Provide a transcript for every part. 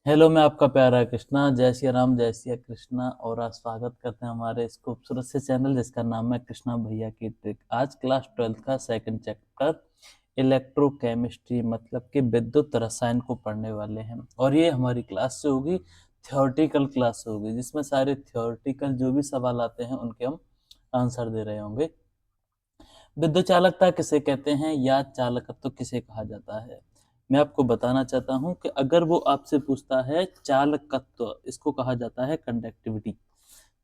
Hello, मैं आपका प्यारा कृष्णा। जय श्री राम, जय श्री कृष्णा। और आज स्वागत करते हैं हमारे इस खूबसूरत से चैनल जिसका नाम है कृष्णा भैया की ट्रिक। आज क्लास 12th का सेकंड चैप्टर इलेक्ट्रोकेमिस्ट्री मतलब कि विद्युत रसायन को पढ़ने वाले हैं। और ये हमारी क्लास से होगी, थियोरेटिकल क्लास होगी, जिसमें सारे थियोरेटिकल जो भी सवाल आते हैं उनके हम आंसर दे रहे होंगे। विद्युत चालकता किसे कहते हैं या चालकत्व किसे कहा जाता है? मैं आपको बताना चाहता हूं कि अगर वो आपसे पूछता है चालकत्व, इसको कहा जाता है कंडक्टिविटी,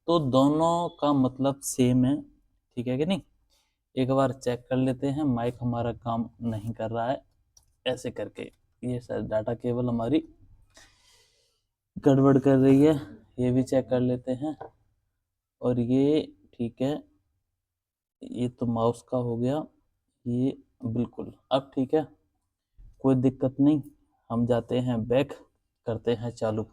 तो दोनों का मतलब सेम है। ठीक है कि नहीं? एक बार चेक कर लेते हैं। माइक हमारा काम नहीं कर रहा है ऐसे करके। ये सर डाटा केबल हमारी गड़बड़ कर रही है। ये भी चेक कर लेते हैं। और ये ठीक है। ये तो माउस का हो गया। ये बिल्कुल अब ठीक है, कोई दिक्कत नहीं। हम जाते हैं बैक, करते हैं चालू।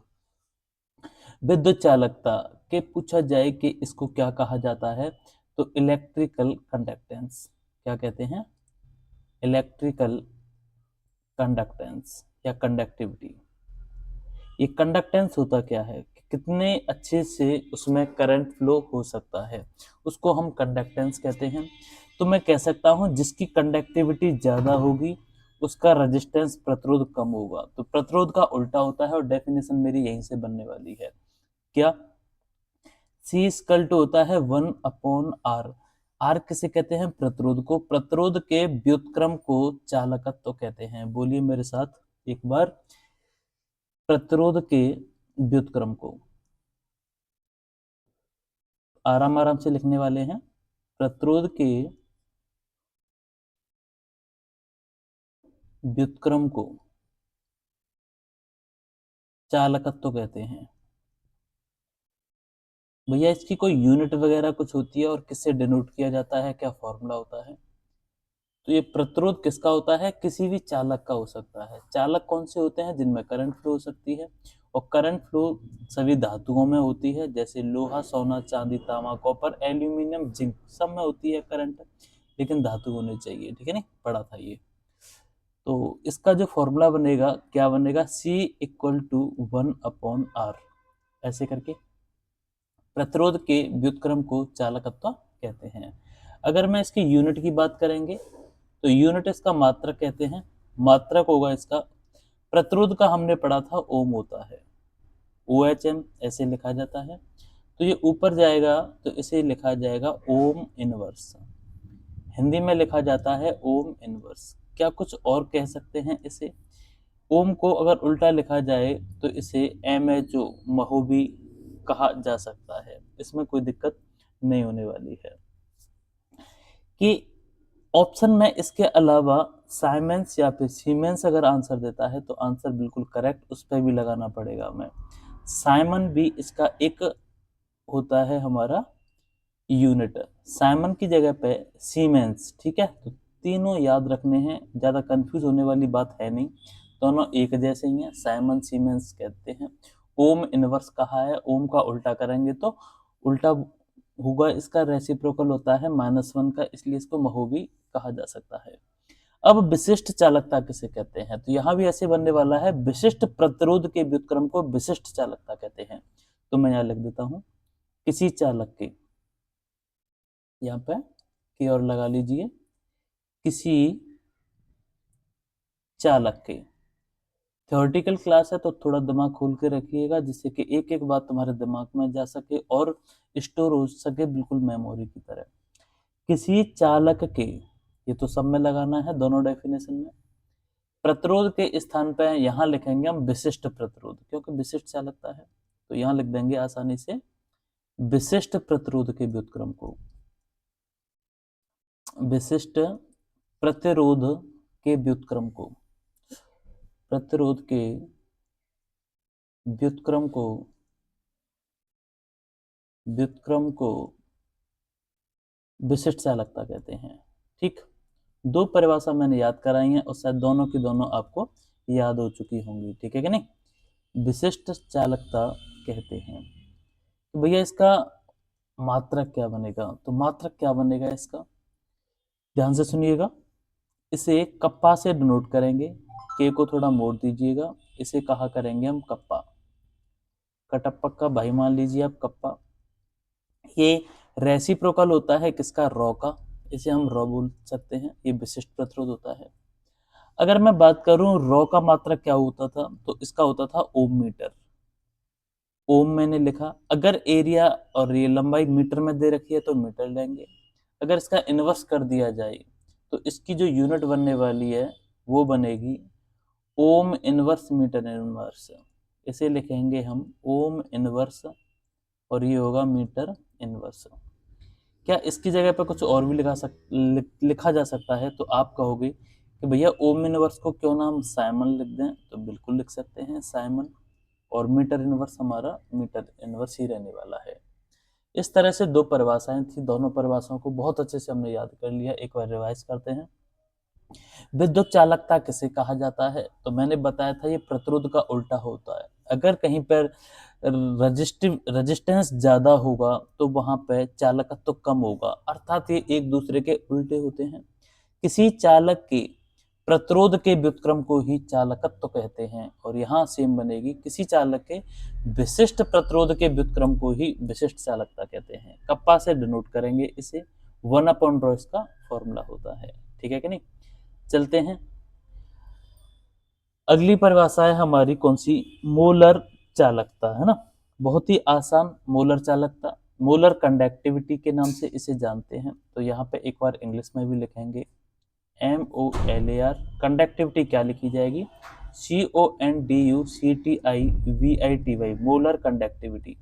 विद्युत चालकता के पूछा जाए कि इसको क्या कहा जाता है, तो इलेक्ट्रिकल कंडक्टेंस। क्या कहते हैं? इलेक्ट्रिकल कंडक्टेंस या कंडक्टिविटी। ये कंडक्टेंस होता क्या है कि कितने अच्छे से उसमें करंट फ्लो हो सकता है, उसको हम कंडक्टेंस कहते हैं। तो मैं कह सकता हूं जिसकी कंडक्टिविटी ज्यादा होगी उसका रेजिस्टेंस प्रतिरोध कम होगा। तो प्रतिरोध का उल्टा होता है और डेफिनेशन मेरी यहीं से बनने वाली है। क्या? सी इक्वल टू होता है 1/R। आर किसे कहते हैं? प्रतिरोध को। प्रतिरोध के व्युत्क्रम को चालकत्व कहते हैं। बोलिए मेरे साथ एक बार, प्रतिरोध के व्युत्क्रम को। आराम आराम से लिखने वाले हैं। प्रतिरोध के व्युत्क्रम को चालकत्व कहते हैं। भैया इसकी कोई यूनिट वगैरह कुछ होती है और किससे डिनोट किया जाता है, क्या फॉर्मूला होता है? तो ये प्रतिरोध किसका होता है? किसी भी चालक का हो सकता है। चालक कौन से होते हैं? जिनमें करंट फ्लो हो सकती है। और करंट फ्लो सभी धातुओं में होती है, जैसे लोहा, सोना, चांदी, तांबा, कॉपर, एल्यूमिनियम, जिंक, सब में होती है करंट। लेकिन धातु होने चाहिए। ठीक है, नहीं पढ़ा था ये? तो इसका जो फॉर्मूला बनेगा, क्या बनेगा? C equal to 1/R। ऐसे करके प्रतिरोध के व्युत्क्रम को चालकत्व कहते हैं। अगर मैं इसकी यूनिट की बात करेंगे तो यूनिट इसका मात्रक कहते हैं। मात्रक होगा इसका, प्रतिरोध का हमने पढ़ा था ओम होता है, OHM ऐसे लिखा जाता है। तो ये ऊपर जाएगा तो इसे लिखा जाएगा ओम इनवर्स। हिंदी में लिखा जाता है ओम इनवर्स। क्या कुछ और कह सकते हैं इसे? ओम को अगर उल्टा लिखा जाए तो इसे MHO महो भी कहा जा सकता है। इसमें कोई दिक्कत नहीं होने वाली है। कि ऑप्शन में इसके अलावा साइमेंस या फिर सीमेंस अगर आंसर देता है तो आंसर बिल्कुल करेक्ट, उस पर भी लगाना पड़ेगा। मैं साइमन भी इसका एक होता है हमारा यूनिट। साइमन की जगह पे सीमेंस। ठीक है, तो तीनों याद रखने हैं, ज्यादा कंफ्यूज होने वाली बात है नहीं। दोनों एक जैसे ही हैं, साइमन सीमेंस कहते हैं। ओम इनवर्स कहा है, ओम का उल्टा करेंगे तो उल्टा होगा, इसका रेसिप्रोकल होता है -1 का, इसलिए इसको महो भी कहा जा सकता है। अब विशिष्ट चालकता किसे कहते हैं? तो यहाँ भी ऐसे बनने वाला है, विशिष्ट प्रतिरोध के व्युत्क्रम को विशिष्ट चालकता कहते हैं। तो मैं यहाँ लिख देता हूँ, किसी चालक के, यहाँ पे की और लगा लीजिए, किसी चालक के। थ्योरेटिकल क्लास है तो थोड़ा दिमाग खोल के रखिएगा, जिससे कि एक एक बात तुम्हारे दिमाग में जा सके और स्टोर हो सके, बिल्कुल मेमोरी की तरह। किसी चालक के, ये तो सब में लगाना है दोनों डेफिनेशन में। प्रतिरोध के स्थान पे यहाँ लिखेंगे हम विशिष्ट प्रतिरोध, क्योंकि विशिष्ट चालकता है। तो यहाँ लिख देंगे आसानी से विशिष्ट प्रतिरोध के व्युत्क्रम को, विशिष्ट प्रतिरोध के व्युत्क्रम को, प्रतिरोध के व्युत्क्रम को, व्युत्क्रम को विशिष्ट चालकता कहते हैं। ठीक, दो परिभाषा मैंने याद कराई हैं और शायद दोनों की दोनों आपको याद हो चुकी होंगी। ठीक है कि नहीं? विशिष्ट चालकता कहते हैं। तो भैया इसका मात्रक क्या बनेगा? तो मात्रक क्या बनेगा इसका, ध्यान से सुनिएगा। इसे कप्पा से डिनोट करेंगे, के को थोड़ा मोड़ दीजिएगा, इसे कहा करेंगे हम कप्पा। कटप्पा का भाई मान लीजिए आप कप्पा। ये रेसिप्रोकल होता है किसका, रॉ का, इसे हम रॉ बोल सकते हैं, ये विशिष्ट प्रतिरोध होता है। अगर मैं बात करूं रॉ का मात्रक क्या होता था, तो इसका होता था ओम मीटर। ओम मैंने लिखा, अगर एरिया और ये लंबाई मीटर में दे रखी है तो मीटर लेंगे। अगर इसका इन्वर्स कर दिया जाए तो इसकी जो यूनिट बनने वाली है वो बनेगी ओम इनवर्स मीटर इनवर्स। इसे लिखेंगे हम ओम इनवर्स और ये होगा मीटर इनवर्स। क्या इसकी जगह पर कुछ और भी लिखा जा सकता है, तो आप कहोगे कि भैया ओम इनवर्स को क्यों ना हम साइमन लिख दें, तो बिल्कुल लिख सकते हैं साइमन, और मीटर इनवर्स हमारा मीटर इनवर्स ही रहने वाला है। इस तरह से दो परिभाषाएं थी, दोनों परिभाषाओं को बहुत अच्छे से हमने याद कर लिया। एक बार रिवाइज करते हैं। विद्युत चालकता किसे कहा जाता है, तो मैंने बताया था ये प्रतिरोध का उल्टा होता है। अगर कहीं पर रेजिस्टेंस ज्यादा होगा तो वहां पर चालकत्व तो कम होगा, अर्थात ये एक दूसरे के उल्टे होते हैं। किसी चालक के प्रतिरोध के व्युत्क्रम को ही चालकत्व तो कहते हैं, और यहाँ सेम बनेगी, किसी चालक के विशिष्ट प्रतिरोध के व्युत्क्रम को ही विशिष्ट चालकता कहते हैं। कप्पा से डिनोट करेंगे इसे, 1/ρ इसका फॉर्मूला होता है। ठीक है कि नहीं, चलते हैं। अगली परिभाषा है हमारी कौन सी, मोलर चालकता, है ना, बहुत ही आसान। मोलर चालकता, मोलर कंडक्टिविटी के नाम से इसे जानते हैं, तो यहाँ पे एक बार इंग्लिश में भी लिखेंगे MOLAR। कंडक्टिविटी क्या लिखी जाएगी, CONDUCTIVITY, molar conductivity.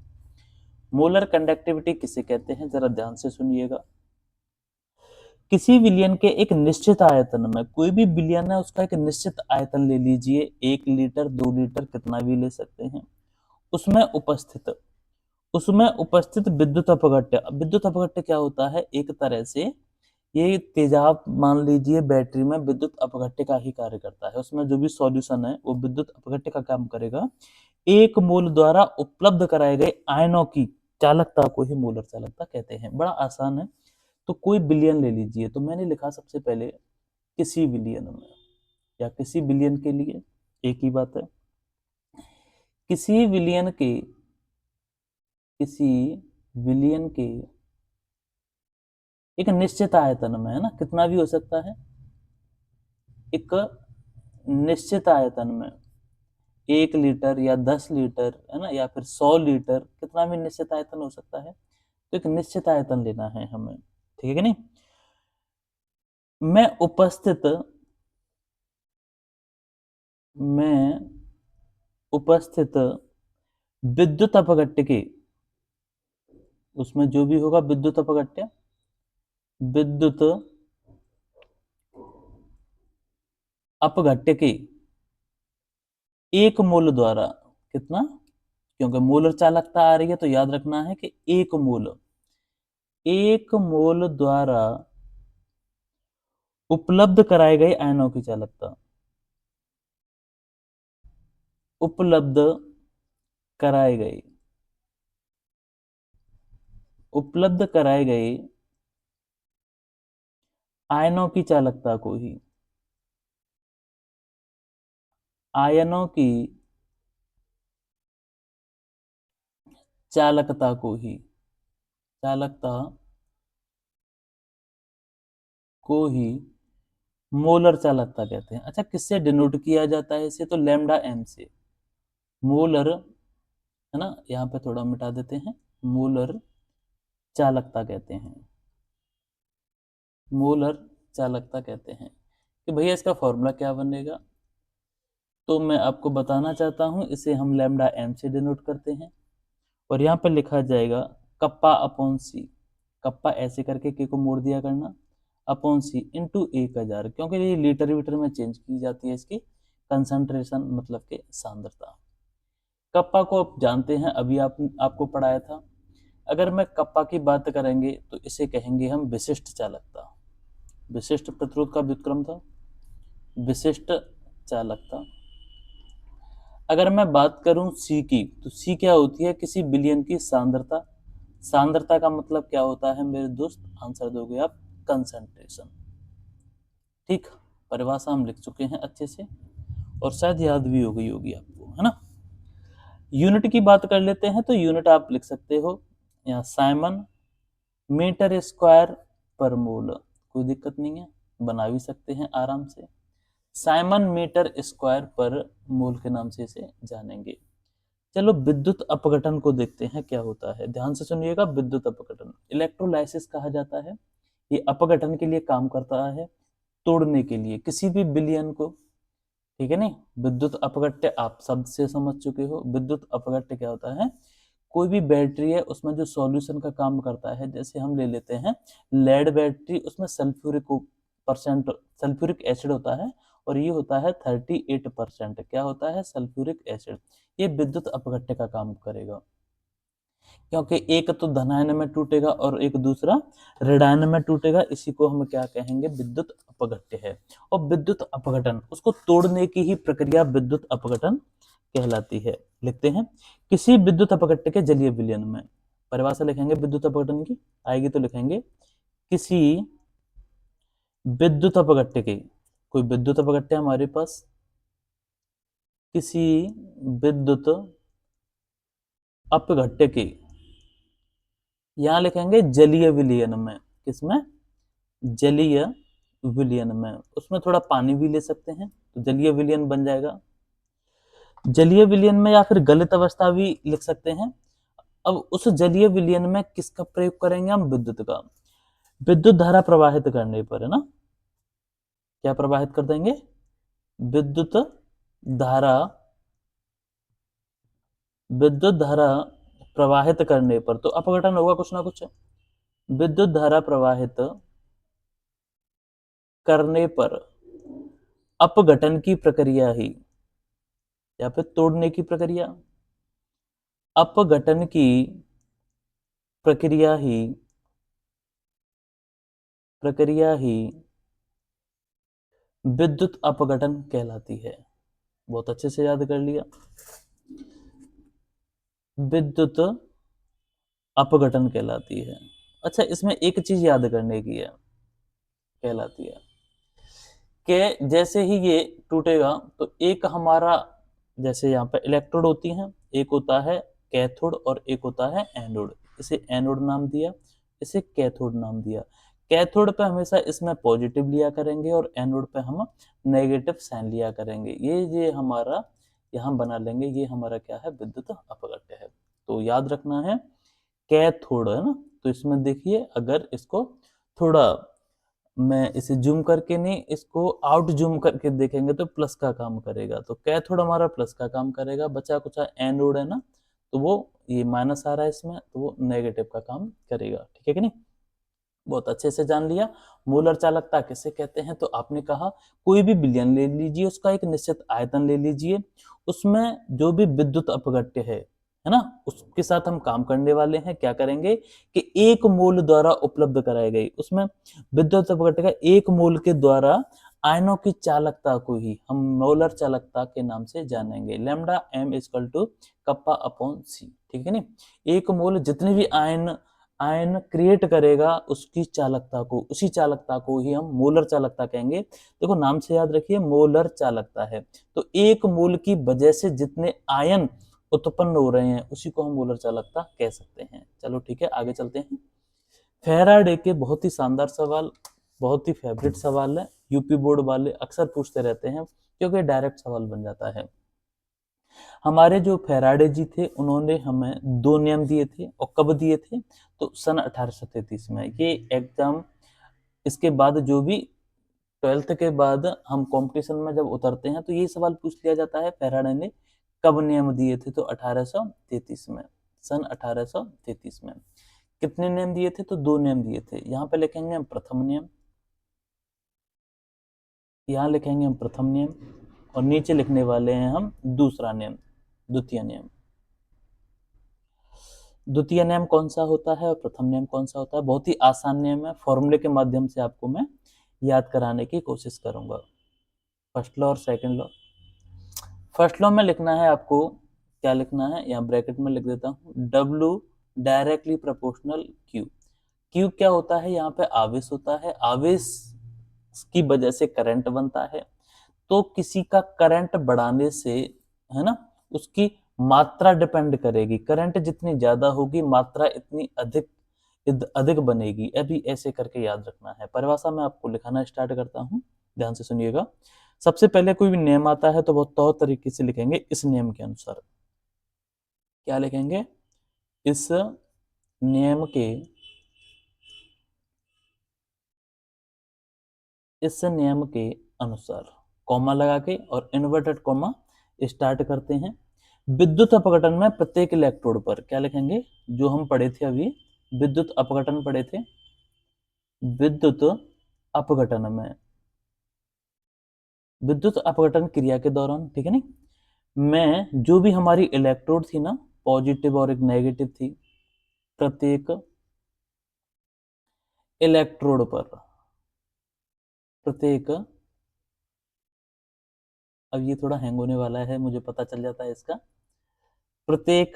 Molar conductivity किसे कहते हैं, जरा ध्यान से सुनिएगा। किसी विलयन के एक निश्चित आयतन में, कोई भी विलयन है उसका एक निश्चित आयतन ले लीजिए, 1 लीटर 2 लीटर कितना भी ले सकते हैं, उसमें उपस्थित विद्युत अपघट्य। विद्युत अपघट्य क्या होता है, एक तरह से ये तेजाब मान लीजिए बैटरी में विद्युत अपघट्य का ही कार्य करता है। उसमें जो भी सॉल्यूशन है वो विद्युत अपघट्य का काम करेगा। एक मोल द्वारा उपलब्ध कराए गए आयनों की चालकता को ही मोलर चालकता कहते हैं। बड़ा आसान है। तो कोई बिलियन ले लीजिए, तो मैंने लिखा सबसे पहले किसी बिलियन में, या किसी बिलियन के लिए एक ही बात है। किसी बिलियन के एक निश्चित आयतन में, है ना, कितना भी हो सकता है, एक निश्चित आयतन में 1 लीटर या 10 लीटर, है ना, या फिर 100 लीटर, कितना भी निश्चित आयतन हो सकता है। तो एक निश्चित आयतन लेना है हमें, ठीक है नहीं। मैं उपस्थित विद्युत अपघट्य के, उसमें जो भी होगा विद्युत अपघट्य, विद्युत अपघट्य के एक मोल द्वारा, कितना, क्योंकि मोलर चालकता आ रही है तो याद रखना है कि एक मोल द्वारा उपलब्ध कराए गए आयनों की चालकता, उपलब्ध कराए गए आयनों की चालकता को ही, आयनों की चालकता को ही, चालकता को ही मोलर चालकता कहते हैं। अच्छा, किससे डिनोट किया जाता है इसे, तो लैम्डा एम से। मोलर, है ना, यहाँ पे थोड़ा मिटा देते हैं, मोलर चालकता कहते हैं, मोलर चालकता कहते हैं। कि भैया इसका फॉर्मूला क्या बनेगा, तो मैं आपको बताना चाहता हूं, इसे हम लैम्डा एम से डिनोट करते हैं, और यहाँ पर लिखा जाएगा कप्पा अपॉन सी। कप्पा ऐसे करके के को मोड़ दिया करना, अपॉन सी इंटू 1000, क्योंकि ये लीटर वीटर में चेंज की जाती है इसकी कंसंट्रेशन, मतलब के सांद्रता। कप्पा को आप जानते हैं, अभी आपको पढ़ाया था। अगर मैं कप्पा की बात करेंगे तो इसे कहेंगे हम विशिष्ट चालकता। विशिष्ट प्रतिरोध का व्युत्क्रम था विशिष्ट चालकता। अगर मैं बात करूं सी की, तो सी क्या होती है, किसी विलयन की सांद्रता। सांद्रता का मतलब क्या होता है मेरे दोस्त, आंसर दोगे आप, कंसंट्रेशन। ठीक, परिभाषा हम लिख चुके हैं अच्छे से, और शायद याद भी हो गई होगी आपको, है ना। यूनिट की बात कर लेते हैं तो यूनिट आप लिख सकते हो यहाँ साइमन मीटर स्क्वायर पर मोल, कोई दिक्कत नहीं है, बना भी सकते हैं आराम से। साइमन मीटर स्क्वायर पर मोल के नाम से इसे जानेंगे। चलो विद्युत अपघटन को देखते हैं क्या होता है, ध्यान से सुनिएगा। विद्युत अपघटन इलेक्ट्रोलाइसिस कहा जाता है। ये अपघटन के लिए काम करता है, तोड़ने के लिए किसी भी विलयन को, ठीक है नहीं। विद्युत अपघट्य आप शब्द से समझ चुके हो। विद्युत अपघट्य क्या होता है, कोई भी बैटरी है उसमें जो सॉल्यूशन का काम करता है, जैसे हम ले लेते हैं लेड बैटरी, उसमें सल्फ्यूरिक सल्फ्यूरिक एसिड होता है और ये होता है 38%। क्या होता है, सल्फ्यूरिक एसिड। ये विद्युत अपघट्य का काम करेगा, क्योंकि एक तो धनायन में टूटेगा और एक दूसरा ऋणायन में टूटेगा। इसी को हम क्या कहेंगे, विद्युत अपघट्य है। और विद्युत अपघटन, उसको तोड़ने की ही प्रक्रिया विद्युत अपघटन कहलाती है। लिखते हैं किसी विद्युत अपघट्य के जलीय विलयन में, परिभाषा लिखेंगे विद्युत अपघटन की, आएगी तो लिखेंगे किसी विद्युत अपघट्य के, कोई विद्युत अपघट्य हमारे पास, किसी विद्युत अपघट्य के, यहां लिखेंगे जलीय विलयन में, किसमें, जलीय विलयन में। उसमें थोड़ा पानी भी ले सकते हैं तो जलीय विलयन बन जाएगा। जलीय विलयन में या फिर गलित अवस्था भी लिख सकते हैं। अब उस जलीय विलयन में किसका प्रयोग करेंगे हम, विद्युत का। विद्युत धारा प्रवाहित करने पर, है ना, क्या प्रवाहित कर देंगे, विद्युत धारा, विद्युत धारा प्रवाहित करने पर तो अपघटन होगा कुछ ना कुछ। विद्युत धारा प्रवाहित करने पर अपघटन की प्रक्रिया ही, या फिर तोड़ने की प्रक्रिया, अपघटन की प्रक्रिया ही, प्रक्रिया ही विद्युत अपघटन कहलाती है। बहुत अच्छे से याद कर लिया, विद्युत अपघटन कहलाती है। अच्छा, इसमें एक चीज याद करने की है, कहलाती है कि जैसे ही ये टूटेगा तो एक हमारा, जैसे यहाँ पे इलेक्ट्रोड होती हैं, एक होता है कैथोड और एक होता है एनोड। इसे एनोड नाम दिया, इसे कैथोड नाम दिया। कैथोड पे हमेशा इसमें पॉजिटिव लिया करेंगे और एनोड पे हम नेगेटिव साइन लिया करेंगे। ये हमारा यहाँ बना लेंगे, ये हमारा क्या है, विद्युत अपघट्य है। तो याद रखना है कैथोड, है ना। तो इसमें देखिए, अगर इसको थोड़ा, मैं इसे जूम करके नहीं, इसको आउट जूम करके देखेंगे तो प्लस का काम करेगा, तो कैथोड हमारा प्लस का काम करेगा। बचा कुछ एनोड है ना, तो वो ये माइनस आ रहा है इसमें, तो वो नेगेटिव का काम करेगा, ठीक है कि नहीं। बहुत अच्छे से जान लिया। मोलर चालकता किसे कहते हैं, तो आपने कहा कोई भी विलयन ले लीजिए, उसका एक निश्चित आयतन ले लीजिए, उसमें जो भी विद्युत अपघट्य है ना, उसके साथ हम काम करने वाले हैं। क्या करेंगे कि एक मोल द्वारा उपलब्ध कराई गई, उसमें विद्युत अपघट्य का एक मोल के द्वारा आयनों की चालकता को ही हम मोलर चालकता के नाम से जानेंगे। Lambda M equal to kappa upon C, ठीक है नहीं। एक मोल जितने भी आयन आयन क्रिएट करेगा, उसकी चालकता को, उसी चालकता को ही हम मोलर चालकता कहेंगे। देखो नाम से याद रखिए, मोलर चालकता है, तो एक मोल की वजह से जितने आयन उत्पन्न हो रहे हैं उसी को हम मोलर चालकता कह सकते हैं। चलो ठीक है, आगे चलते हैं। फैराडे के बहुत ही शानदार सवाल, बहुत ही फेवरेट सवाल है, यूपी बोर्ड वाले अक्सर पूछते रहते हैं क्योंकि डायरेक्ट सवाल बन जाता है। हमारे जो फैराडे जी थे, उन्होंने हमें दो नियम दिए थे, और कब दिए थे, तो सन 1833 में। ये एग्जाम, इसके बाद जो भी 12th के बाद हम कंपटीशन में जब उतरते हैं तो ये सवाल पूछ लिया जाता है, फैराडे ने कब नियम दिए थे, तो 1833 में, सन 1833 में। कितने नियम दिए थे, तो दो नियम दिए थे। यहाँ पे लिखेंगे हम प्रथम नियम, यहाँ लिखेंगे हम प्रथम नियम, और नीचे लिखने वाले हैं हम दूसरा नियम, द्वितीय नियम। द्वितीय नियम कौन सा होता है और प्रथम नियम कौन सा होता है, बहुत ही आसान नियम है, फॉर्मूले के माध्यम से आपको मैं याद कराने की कोशिश करूंगा। फर्स्ट लॉ और सेकंड लॉ। फर्स्ट लॉ में लिखना है आपको, क्या लिखना है, यहाँ ब्रैकेट में लिख देता हूँ, W directly proportional Q। Q क्या होता है, यहाँ पे आवेश होता है, आवेश की वजह से करंट बनता है। तो किसी का करंट बढ़ाने से, है ना, उसकी मात्रा डिपेंड करेगी, करंट जितनी ज्यादा होगी मात्रा इतनी अधिक बनेगी। अभी ऐसे करके याद रखना है। परिभाषा में आपको लिखाना स्टार्ट करता हूं, ध्यान से सुनिएगा। सबसे पहले कोई भी नियम आता है तो बहुत तौर तरीके से लिखेंगे। इस नियम के अनुसार क्या लिखेंगे? इस नियम के अनुसार कॉमा लगा के और इन्वर्टेड कॉमा स्टार्ट करते हैं। विद्युत अपघटन में प्रत्येक इलेक्ट्रोड पर क्या लिखेंगे? जो हम पढ़े थे अभी, विद्युत अपघटन पढ़े थे। विद्युत अपघटन में, विद्युत अपघटन क्रिया के दौरान, ठीक है नहीं, में जो भी हमारी इलेक्ट्रोड थी ना, पॉजिटिव और एक नेगेटिव थी, प्रत्येक इलेक्ट्रोड पर, प्रत्येक, अब ये थोड़ा हैंग होने वाला है, मुझे पता चल जाता है इसका, प्रत्येक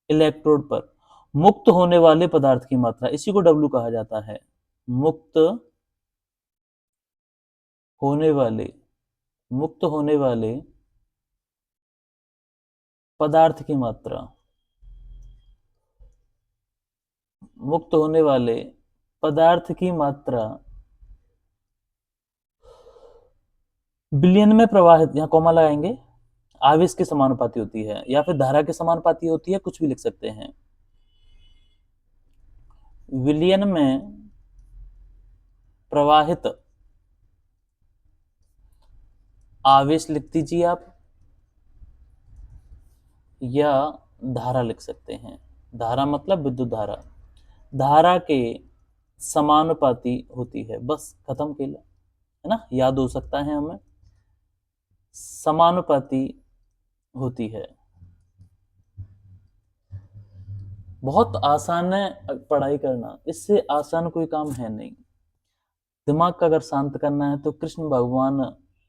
इलेक्ट्रोड पर मुक्त होने वाले पदार्थ की मात्रा, इसी को डब्ल्यू कहा जाता है। मुक्त होने वाले, मुक्त होने वाले पदार्थ की मात्रा, मुक्त होने वाले पदार्थ की मात्रा बिलियन में प्रवाहित, यहां कॉमा लगाएंगे, आवेश के समानुपाती होती है या फिर धारा के समानुपाती होती है, कुछ भी लिख सकते हैं। विलियन में प्रवाहित आवेश लिख दीजिए आप, या धारा लिख सकते हैं। धारा मतलब विद्युत धारा, धारा के समानुपाती होती है, बस खत्म के लिए, है ना, याद हो सकता है हमें, समानुपाती होती है। बहुत आसान है पढ़ाई करना, इससे आसान कोई काम है नहीं। दिमाग का अगर शांत करना है तो कृष्ण भगवान,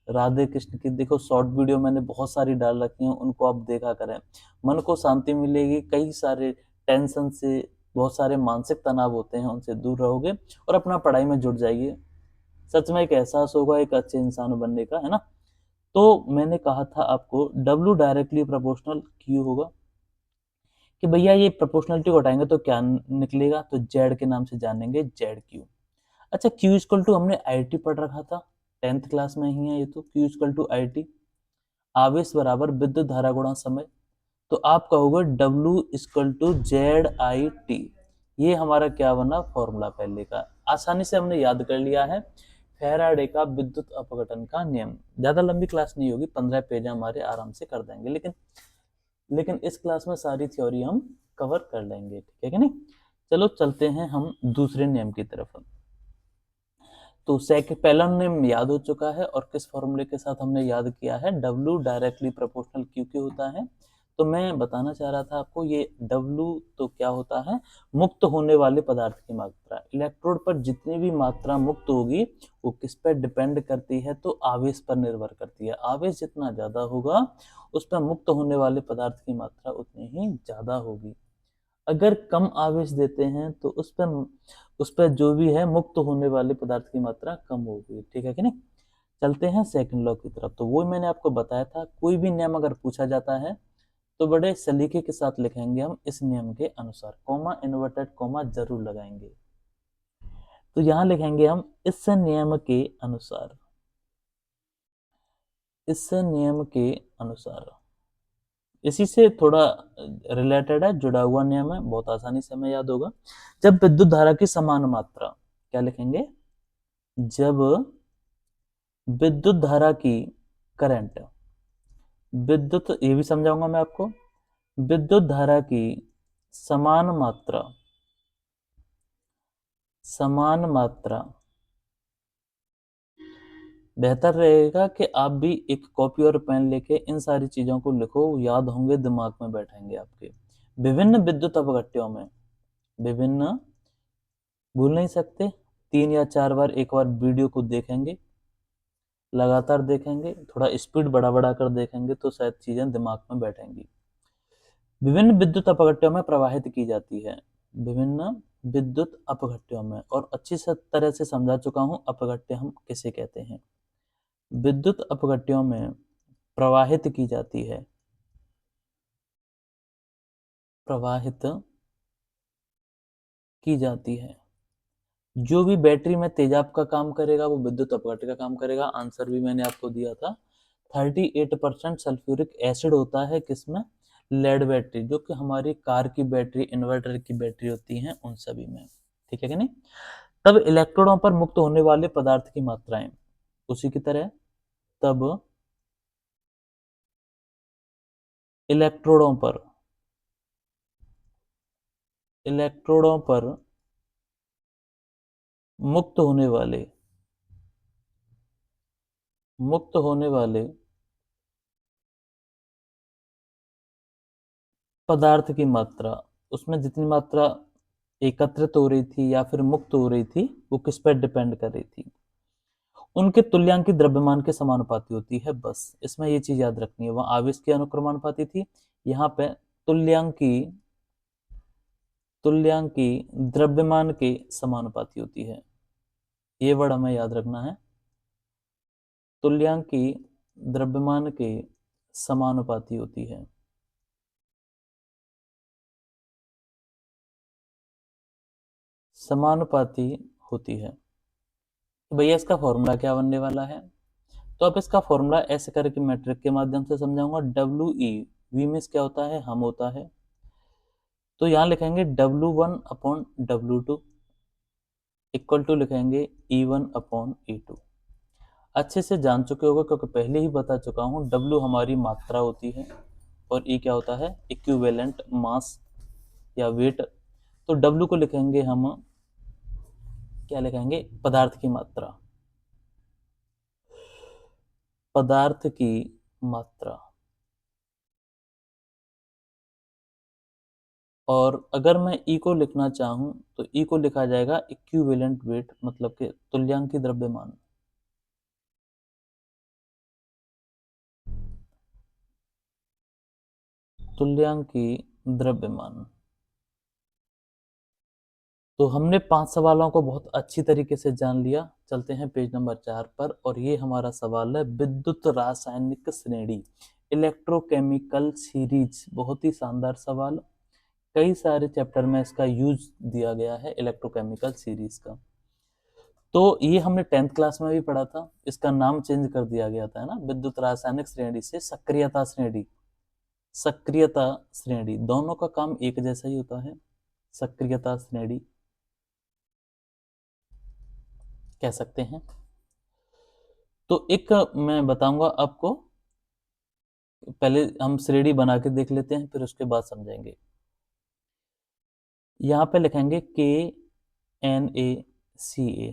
राधे कृष्ण की देखो शॉर्ट वीडियो मैंने बहुत सारी डाल रखी हैं, उनको आप देखा करें, मन को शांति मिलेगी। कई सारे टेंशन से, बहुत सारे मानसिक तनाव होते हैं, उनसे दूर रहोगे और अपना पढ़ाई में जुट जाइए। सच में एक एहसास होगा एक अच्छे इंसान बनने का, है ना। तो मैंने कहा था आपको W डायरेक्टली प्रोपोर्शनल Q होगा, कि भैया ये प्रोपोर्शनलिटी को हटाएंगे तो क्या निकलेगा, तो Z के नाम से जानेंगे, ZQ। अच्छा, Q इक्वल टू हमने IT पढ़ रखा था 10th क्लास में ही है ये तो, Q इक्वल टू IT, आवेश बराबर विद्युत धारा गुणा समय। तो आप कहोगे W इक्वल टू ZIT। ये हमारा क्या बना, फॉर्मूला पहले का, आसानी से हमने याद कर लिया है। फैराडे का विद्युत अपघटन का नियम। ज्यादा लंबी क्लास नहीं होगी, 15 पेज हमारे आराम से कर देंगे, लेकिन इस क्लास में सारी थ्योरी हम कवर कर लेंगे, ठीक है कि नहीं। चलो चलते हैं हम दूसरे नियम की तरफ। तो पहला नियम याद हो चुका है, और किस फॉर्मूले के साथ हमने याद किया है, W डायरेक्टली प्रोपोर्शनल Q के होता है। तो मैं बताना चाह रहा था आपको, ये W तो क्या होता है, मुक्त होने वाले पदार्थ की मात्रा। इलेक्ट्रोड पर जितनी भी मात्रा मुक्त होगी वो किस पर डिपेंड करती है, तो आवेश पर निर्भर करती है। आवेश जितना ज्यादा होगा उस पर मुक्त होने वाले पदार्थ की मात्रा उतनी ही ज्यादा होगी। अगर कम आवेश देते हैं तो उस पर जो भी है मुक्त होने वाले पदार्थ की मात्रा कम होगी, ठीक है कि नहीं। चलते हैं सेकंड लॉ की तरफ। तो वो मैंने आपको बताया था, कोई भी नियम अगर पूछा जाता है तो बड़े सलीके के साथ लिखेंगे हम, इस नियम के अनुसार, कॉमा इन्वर्टेड कॉमा जरूर लगाएंगे। तो यहां लिखेंगे हम इस नियम के अनुसार, इस नियम के अनुसार, इसी से थोड़ा रिलेटेड है, जुड़ा हुआ नियम है, बहुत आसानी से हमें याद होगा। जब विद्युत धारा की समान मात्रा, क्या लिखेंगे, जब विद्युत धारा की, करंट, विद्युत, ये भी समझाऊंगा मैं आपको, विद्युत धारा की समान मात्रा, समान मात्रा, बेहतर रहेगा कि आप भी एक कॉपी और पेन लेके इन सारी चीजों को लिखो, याद होंगे, दिमाग में बैठेंगे आपके। विभिन्न विद्युत अपघट्यों में, विभिन्न, भूल नहीं सकते, 3 या 4 बार, एक बार वीडियो को देखेंगे, लगातार देखेंगे, थोड़ा स्पीड बढ़ा बढ़ा कर देखेंगे तो शायद चीजें दिमाग में बैठेंगी। विभिन्न विद्युत अपघट्यों में प्रवाहित की जाती है, विभिन्न विद्युत अपघट्यों में, और अच्छी तरह से समझा चुका हूं अपघट्य हम किसे कहते हैं। विद्युत अपघट्यों में प्रवाहित की जाती है, प्रवाहित की जाती है। जो भी बैटरी में तेजाब का काम करेगा वो विद्युत अपघट्य का काम करेगा। आंसर भी मैंने आपको दिया था। 38% सल्फ्यूरिक एसिड होता है किसमें? लेड बैटरी, जो कि हमारी कार की बैटरी, इन्वर्टर की बैटरी होती हैं उन सभी में। ठीक है कि नहीं? तब इलेक्ट्रोडों पर मुक्त होने वाले पदार्थ की मात्राएं उसी की तरह, तब इलेक्ट्रोडों पर मुक्त होने वाले पदार्थ की मात्रा, उसमें जितनी मात्रा एकत्रित हो रही थी या फिर मुक्त हो रही थी वो किस पर डिपेंड कर रही थी? उनके तुल्यांकी द्रव्यमान के समानुपाती होती है। बस इसमें ये चीज याद रखनी है। वहां आवेश की अनुक्रमानुपाती थी, यहाँ पे तुल्यांकी द्रव्यमान के समानुपाती होती है। ये वर्ड हमें याद रखना है, तुल्यांकी द्रव्यमान के समानुपाती होती है। समानुपाती होती है। तो भैया इसका फॉर्मूला क्या बनने वाला है? तो अब इसका फॉर्मूला ऐसे करके मैट्रिक के माध्यम से समझाऊंगा। डब्ल्यू ई, वी मीन्स क्या होता है? हम होता है। तो यहां लिखेंगे W1 upon W2 equal to लिखेंगे E1 अपॉन E2। अच्छे से जान चुके होगे क्योंकि पहले ही बता चुका हूं। W हमारी मात्रा होती है और E क्या होता है? इक्विवेलेंट मास या वेट। तो W को लिखेंगे हम, क्या लिखेंगे? पदार्थ की मात्रा, पदार्थ की मात्रा। और अगर मैं ई को लिखना चाहूं तो ई को लिखा जाएगा इक्विवेलेंट वेट, मतलब कि तुल्यांकी द्रव्यमान। तुल्यांकी द्रव्यमान। तो हमने 5 सवालों को बहुत अच्छी तरीके से जान लिया। चलते हैं पेज नंबर 4 पर, और ये हमारा सवाल है विद्युत रासायनिक श्रेणी, इलेक्ट्रोकेमिकल सीरीज। बहुत ही शानदार सवाल, कई सारे चैप्टर में इसका यूज दिया गया है, इलेक्ट्रोकेमिकल सीरीज का। तो ये हमने 10th क्लास में भी पढ़ा था। इसका नाम चेंज कर दिया गया था, है ना, विद्युत रासायनिक श्रेणी से सक्रियता श्रेणी। सक्रियता श्रेणी, दोनों का काम एक जैसा ही होता है, सक्रियता श्रेणी कह सकते हैं। तो एक मैं बताऊंगा आपको, पहले हम श्रेणी बना के देख लेते हैं फिर उसके बाद समझेंगे। यहाँ पे लिखेंगे KNaCl।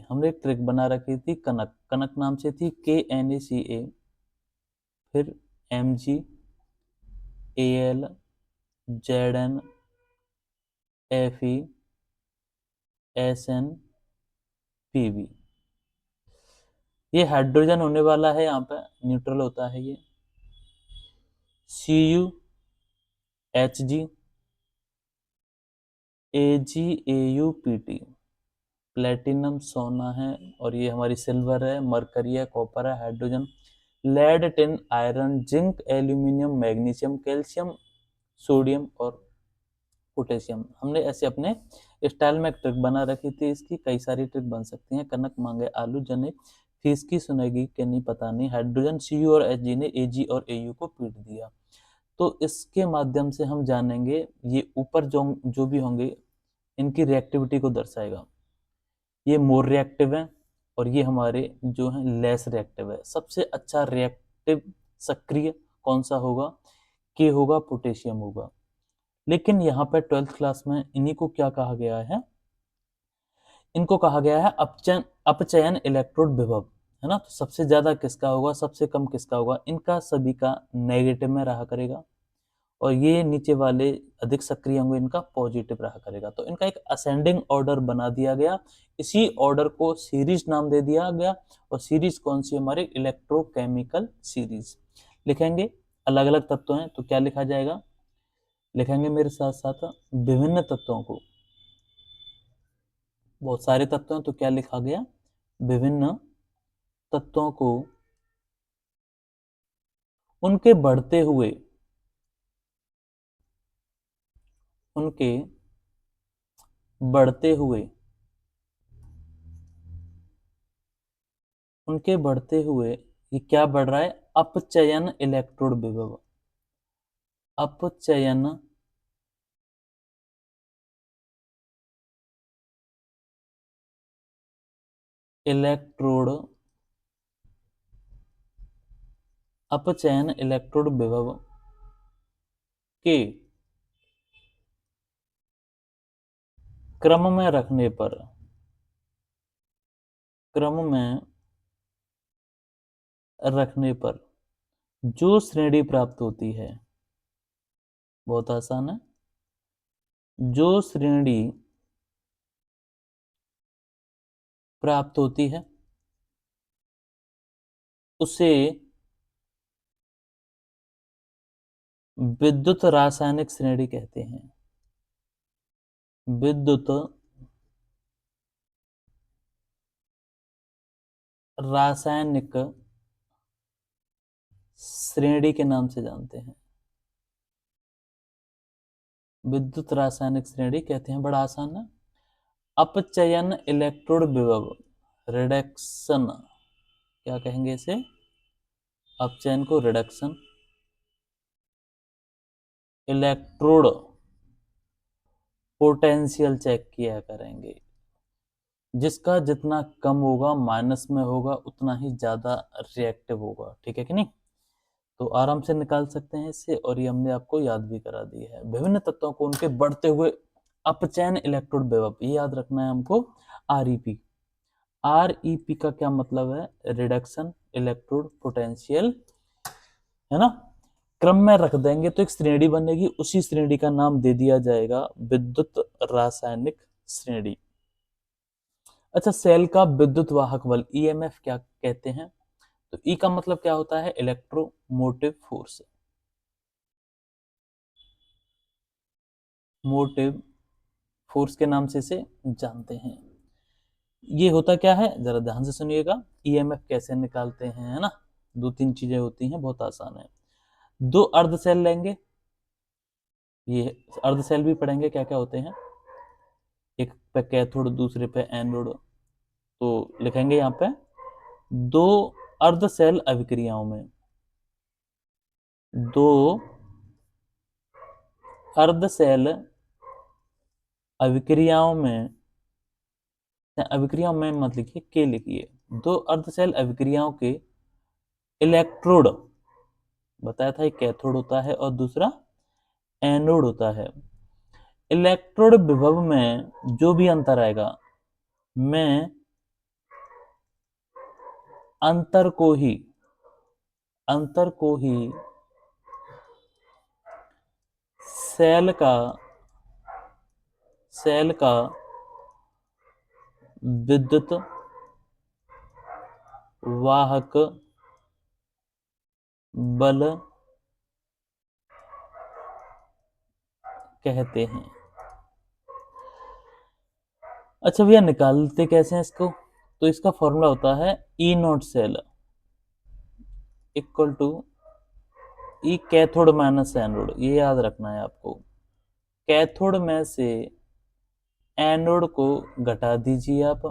हमने एक ट्रिक बना रखी थी, कनक, कनक नाम से थी, KNaCl, फिर MgAl, Zn, Fe, Sn, Pb। ये हाइड्रोजन होने वाला है, यहाँ पे न्यूट्रल होता है ये। Cu, Hg, AgAuPt, प्लेटिनम सोना है, और ये हमारी सिल्वर है, मरकरी है, कॉपर है, hydrogen, lead, tin, iron, zinc, aluminium, magnesium, calcium, sodium और पोटेशियम। हमने ऐसे अपने स्टाइल में एक ट्रिक बना रखी थी। इसकी कई सारी ट्रिक बन सकती हैं। कनक मांगे आलू जने, फीस की सुनेगी कि नहीं पता नहीं, हाइड्रोजन Cu और Hg ने Ag और Au को पीट दिया। तो इसके माध्यम से हम जानेंगे, ये ऊपर जो जो भी होंगे इनकी रिएक्टिविटी को दर्शाएगा। ये मोर रिएक्टिव है और ये हमारे जो है लेस रिएक्टिव है। सबसे अच्छा रिएक्टिव सक्रिय कौन सा होगा? के होगा, पोटेशियम होगा। लेकिन यहाँ पे 12th क्लास में इन्हीं को क्या कहा गया है? इनको कहा गया है अपचयन, अपचयन इलेक्ट्रोड विभव, है ना। तो सबसे ज्यादा किसका होगा, सबसे कम किसका होगा? इनका सभी का नेगेटिव में रहा करेगा, और ये नीचे वाले अधिक सक्रिय होंगे, इनका पॉजिटिव रहा करेगा। तो इनका एक असेंडिंग ऑर्डर बना दिया गया। इसी ऑर्डर को सीरीज नाम दे दिया गया। और सीरीज कौन सी? हमारी इलेक्ट्रोकेमिकल सीरीज। लिखेंगे अलग अलग तत्व हैं तो क्या लिखा जाएगा? लिखेंगे मेरे साथ साथ विभिन्न तत्वों को। बहुत सारे तत्व हैं तो क्या लिखा गया? विभिन्न तत्वों को उनके बढ़ते हुए उनके बढ़ते हुए ये क्या बढ़ रहा है? अपचयन इलेक्ट्रोड विभव। अपचयन इलेक्ट्रोड अपचयन इलेक्ट्रोड विभव के क्रम में रखने पर जो श्रेणी प्राप्त होती है, बहुत आसान है, जो श्रेणी प्राप्त होती है उसे विद्युत रासायनिक श्रेणी कहते हैं। विद्युत रासायनिक श्रेणी के नाम से जानते हैं। विद्युत रासायनिक श्रेणी कहते हैं, बड़ा आसान है। अपचयन इलेक्ट्रोड विभव, रिडक्शन, क्या कहेंगे इसे? अपचयन को रिडक्शन, इलेक्ट्रोड पोटेंशियल चेक किया करेंगे। जिसका जितना कम होगा, माइनस में होगा, उतना ही ज्यादा रिएक्टिव होगा। ठीक है कि नहीं? तो आराम से निकाल सकते हैं इससे, और ये हमने आपको याद भी करा दी है। विभिन्न तत्वों को उनके बढ़ते हुए अपचयन इलेक्ट्रोड विभव, ये याद रखना है हमको। आरईपी, आरईपी का क्या मतलब है? रिडक्शन इलेक्ट्रोड पोटेंशियल, है ना? क्रम में रख देंगे तो एक श्रेणी बनेगी, उसी श्रेणी का नाम दे दिया जाएगा विद्युत रासायनिक श्रेणी। अच्छा, सेल का विद्युत वाहक बल, ईएमएफ, क्या कहते हैं? तो ई का मतलब क्या होता है? इलेक्ट्रोमोटिव फोर्स, मोटिव फोर्स के नाम से इसे जानते हैं। ये होता क्या है, जरा ध्यान से सुनिएगा। ईएमएफ कैसे निकालते हैं, है ना? दो तीन चीजें होती हैं, बहुत आसान है। दो अर्ध सेल लेंगे, ये अर्ध सेल भी पढ़ेंगे क्या क्या होते हैं। एक पे कैथोड, दूसरे पे एनोड। तो लिखेंगे यहाँ पे दो अर्ध सेल अभिक्रियाओं में, दो अर्ध सेल अभिक्रियाओं में, अभिक्रियाओं में मत लिखिए, के लिखिए। दो अर्ध सेल अभिक्रियाओं के इलेक्ट्रोड, बताया था एक कैथोड होता है और दूसरा एनोड होता है। इलेक्ट्रोड विभव में जो भी अंतर आएगा, मैं अंतर को ही सेल का विद्युत वाहक बल कहते हैं। अच्छा भैया, निकालते कैसे हैं इसको? तो इसका फॉर्मूला होता है E not cell equal to E cathode minus anode. ये याद रखना है आपको। कैथोड में से एनोड को घटा दीजिए आप,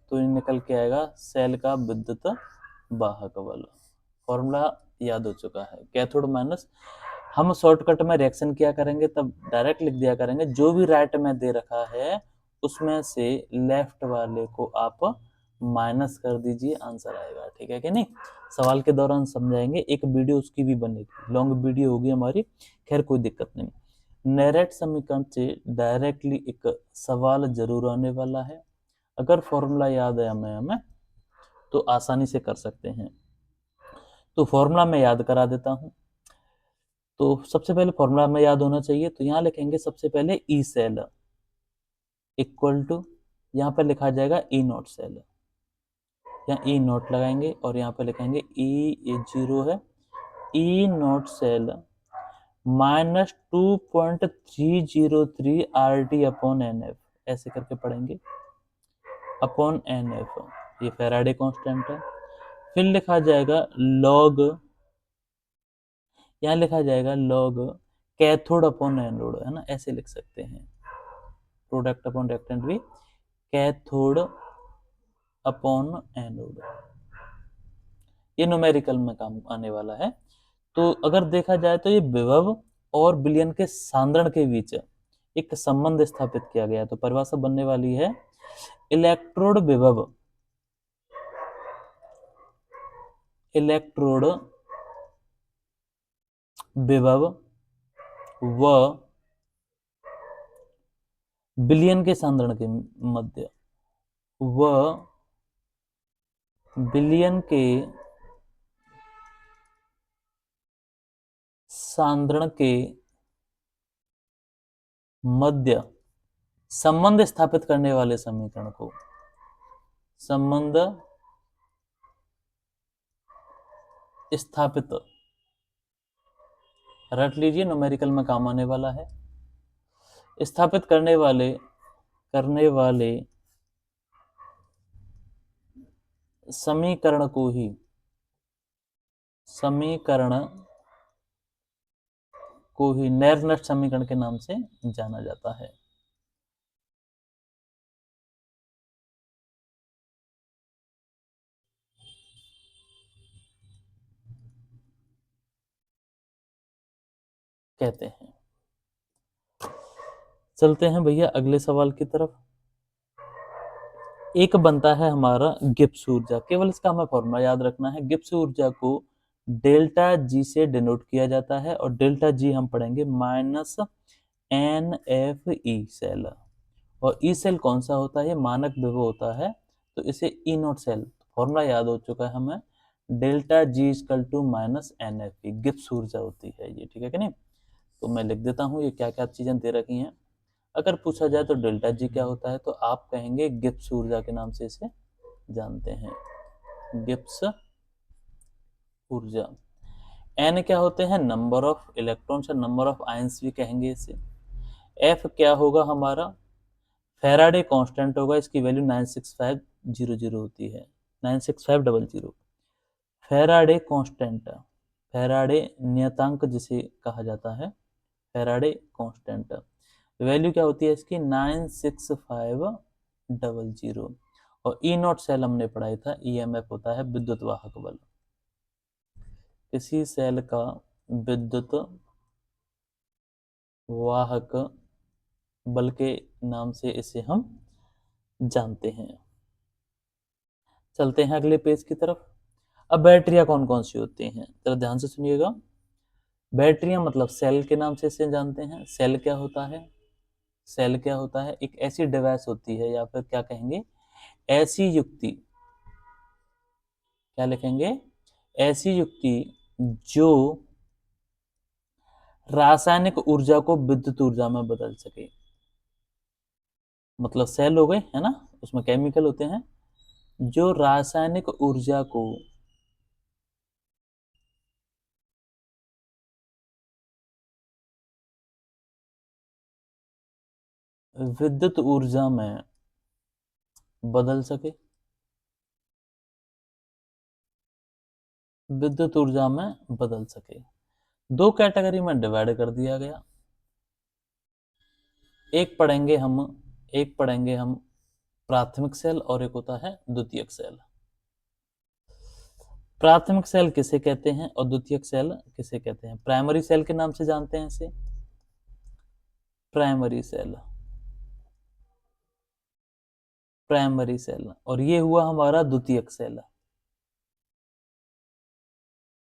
तो ये निकल के आएगा सेल का विद्युत वाहक बल। फॉर्मूला याद हो चुका है। कैथोड माइनस, हम शॉर्टकट में रिएक्शन किया करेंगे तब डायरेक्ट लिख दिया करेंगे, जो भी राइट में दे रखा है उसमें से लेफ्ट वाले को आप माइनस कर दीजिए, आंसर आएगा। ठीक है कि नहीं? सवाल के दौरान समझाएंगे, एक वीडियो उसकी भी बनेगी, लॉन्ग वीडियो होगी हमारी, खैर कोई दिक्कत नहीं। नेरेट समीकरण से डायरेक्टली एक सवाल जरूर आने वाला है। अगर फॉर्मूला याद है हमें तो आसानी से कर सकते हैं। तो फॉर्मूला मैं याद करा देता हूं। तो सबसे पहले फॉर्मूला में याद होना चाहिए, तो यहां लिखेंगे सबसे पहले ई सेल इक्वल टू, यहां पर लिखा जाएगा ई नॉट सेल, यहाँ ई नॉट लगाएंगे और यहाँ पर लिखेंगे ई जीरो है, E not cell minus 2.303 R T upon N F, ऐसे करके पढ़ेंगे, अपॉन एन एफ, ये फैराडे कांस्टेंट है। फिर लिखा जाएगा लॉग यहाँ लिखा जाएगा log कैथोड अपॉन एनोड, है ना, ऐसे लिख सकते हैं। प्रोडक्ट अपॉन रिएक्टेंट भी कैथोड अपॉन एनोड, ये न्यूमेरिकल में काम आने वाला है। तो अगर देखा जाए तो ये विभव और विलयन के सांद्रण के बीच एक संबंध स्थापित किया गया, तो परिभाषा बनने वाली है इलेक्ट्रोड विभव, इलेक्ट्रोड विभव व विलयन के सांद्रण के मध्य, व विलयन के सांद्रण के मध्य संबंध स्थापित करने वाले समीकरण को संबंध स्थापित, रट लीजिए, न्यूमेरिकल में काम आने वाला है। स्थापित करने वाले समीकरण को ही नेर्नस्ट समीकरण के नाम से जाना जाता है। कहते हैं। चलते हैं भैया अगले सवाल की तरफ। एक बनता है हमारा गिब्स ऊर्जा, केवल इसका हमें फॉर्मूला याद रखना है। गिब्स ऊर्जा को डेल्टा जी से डिनोट किया जाता है, और डेल्टा जी हम पढ़ेंगे minus n F E cell, और ई सेल कौन सा होता है, ये मानक विभव होता है, तो इसे ई नॉट सेल, फॉर्मूला याद हो चुका है हमें, delta G is equal to minus n F E, Gibbs ऊर्जा होती है ये, ठीक है कि नहीं। तो मैं लिख देता हूँ ये क्या क्या चीजें दे रखी हैं। अगर पूछा जाए तो डेल्टा जी क्या होता है, तो आप कहेंगे गिब्स ऊर्जा के नाम से इसे जानते हैं, गिब्स ऊर्जा। एन क्या होते हैं, number of electrons, number of ions भी कहेंगे इसे। एफ क्या होगा हमारा, फैराडे कांस्टेंट होगा, इसकी वैल्यू 96500 होती है, 96500। फैराडे कांस्टेंट, फैराडे नियतांक जिसे कहा जाता है, फैराडे कांस्टेंट वैल्यू क्या होती है इसकी, 96500। और ई नॉट सेल हमने पढ़ाई था, ईएमएफ होता है विद्युत वाहक बल, किसी सेल का विद्युत वाहक बल के नाम से इसे हम जानते हैं। चलते हैं अगले पेज की तरफ। अब बैटरियां कौन कौन सी होती हैं, जरा ध्यान से सुनिएगा। बैटरियां मतलब सेल के नाम से इसे जानते हैं। सेल क्या होता है, सेल क्या होता है, एक ऐसी डिवाइस होती है, या फिर क्या कहेंगे, ऐसी युक्ति, क्या लिखेंगे, ऐसी युक्ति जो रासायनिक ऊर्जा को विद्युत ऊर्जा में बदल सके। मतलब सेल हो गए, है ना, उसमें केमिकल होते हैं जो रासायनिक ऊर्जा को विद्युत ऊर्जा में बदल सके, विद्युत ऊर्जा में बदल सके। दो कैटेगरी में डिवाइड कर दिया गया। एक पढ़ेंगे हम प्राथमिक सेल, और एक होता है द्वितीयक सेल। प्राथमिक सेल किसे कहते हैं और द्वितीयक सेल किसे कहते हैं, प्राइमरी सेल के नाम से जानते हैं इसे, प्राइमरी सेल, प्राइमरी सेल। और ये हुआ हमारा द्वितीयक सेल,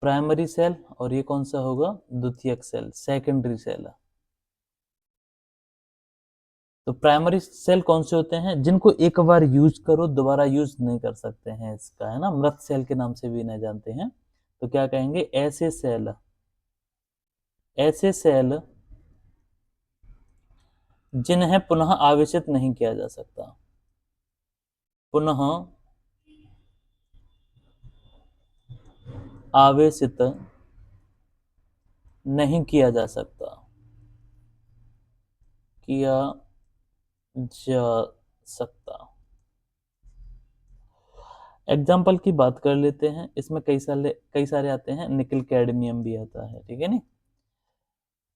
प्राइमरी सेल, और ये कौन सा होगा, द्वितीयक सेल, सेकेंडरी सेल। तो प्राइमरी सेल कौन से होते हैं, जिनको एक बार यूज करो दोबारा यूज नहीं कर सकते हैं, इसका है ना, मृत सेल के नाम से भी इन्हें जानते हैं। तो क्या कहेंगे, ऐसे सेल, ऐसे सेल जिन्हें पुनः आवेशित नहीं किया जा सकता, पुनः आवेशित नहीं किया जा सकता, किया जा सकता। एग्जाम्पल की बात कर लेते हैं, इसमें कई सारे आते हैं, निकल कैडमियम भी आता है, ठीक है नी।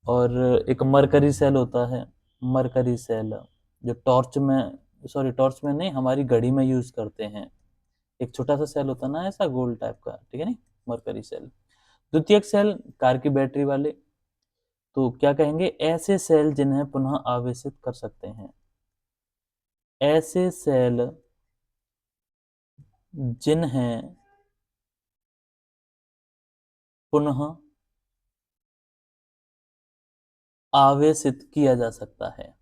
और एक मरकरी सेल होता है, मरकरी सेल जो टॉर्च में नहीं, हमारी घड़ी में यूज करते हैं। एक छोटा सा सेल होता है ना, ऐसा गोल टाइप का, ठीक है नी, मरकरी सेल। द्वितीयक सेल कार की बैटरी वाले, तो क्या कहेंगे, ऐसे सेल जिन्हें पुनः आवेशित कर सकते हैं, ऐसे सेल जिन्हें पुनः आवेशित किया जा सकता है,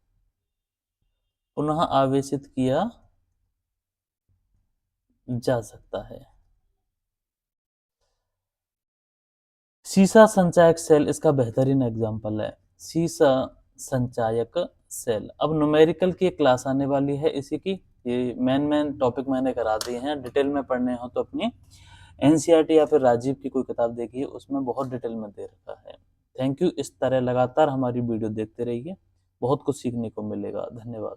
पुनः आवेशित किया जा सकता है। सीसा संचायक सेल इसका बेहतरीन एग्जाम्पल है, सीसा संचायक सेल। अब न्यूमेरिकल की एक क्लास आने वाली है इसी की, ये मेन टॉपिक मैंने करा दिए हैं। डिटेल में पढ़ने हो तो अपनी एनसीईआरटी या फिर राजीव की कोई किताब देखिए, उसमें बहुत डिटेल में दे रखा है। Thank you. इस तरह लगातार हमारी वीडियो देखते रहिए, बहुत कुछ सीखने को मिलेगा। धन्यवाद।